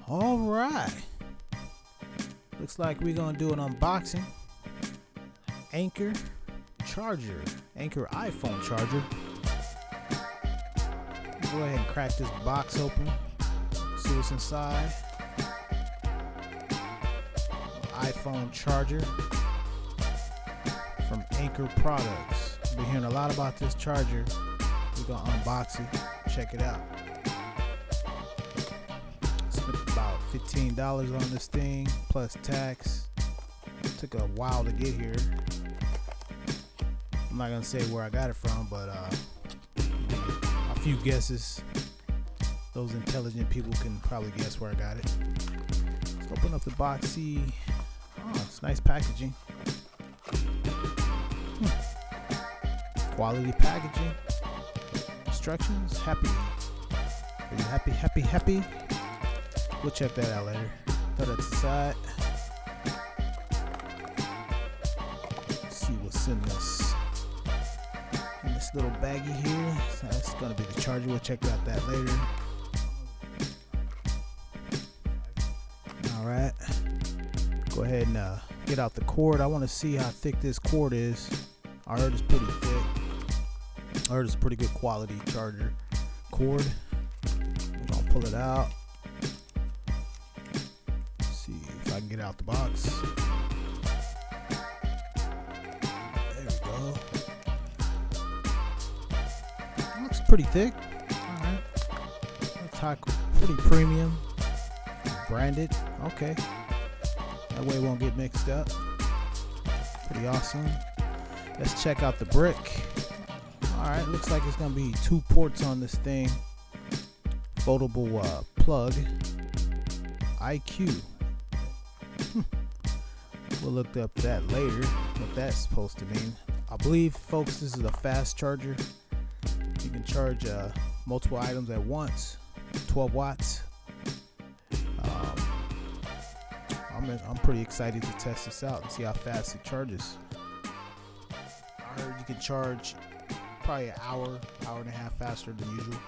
All right, looks like we're gonna do an unboxing. Anker charger, Anker iPhone charger. Go ahead and crack this box open, see what's inside. iPhone charger from Anker products. Been hearing a lot about this charger. We're gonna unbox it, check it out. Spent about $15 on this thing plus tax. Took a while to get here. I'm not gonna say where I got it from, but a few guesses. Those intelligent people can probably guess where I got it. Let's open up the box, see. Oh, it's nice packaging. Quality packaging. Instructions. Happy. Are you happy, happy, happy? We'll check that out later. Put it to the side. Let's see what's in this little baggie here. So that's gonna be the charger. We'll check out that later. All right. Go ahead and get out the cord. I want to see how thick this cord is. I heard it's pretty thick. I heard it's pretty good quality charger cord. We're gonna pull it out. See if I can get out the box. There we go. Looks pretty thick. All right. Looks high, pretty premium. Branded. Okay. That way it won't get mixed up. Pretty awesome. Let's check out the brick. Alright, looks like it's gonna be 2 ports on this thing. Foldable plug. IQ. We'll look up that later, what that's supposed to mean. I believe, folks, this is a fast charger. You can charge multiple items at once. 12 watts. I'm pretty excited to test this out and see how fast it charges. I heard you can charge probably an hour and a half faster than usual.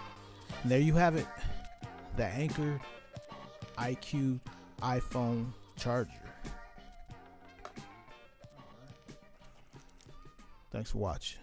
And there you have it, the Anker IQ iPhone charger. Thanks for watching.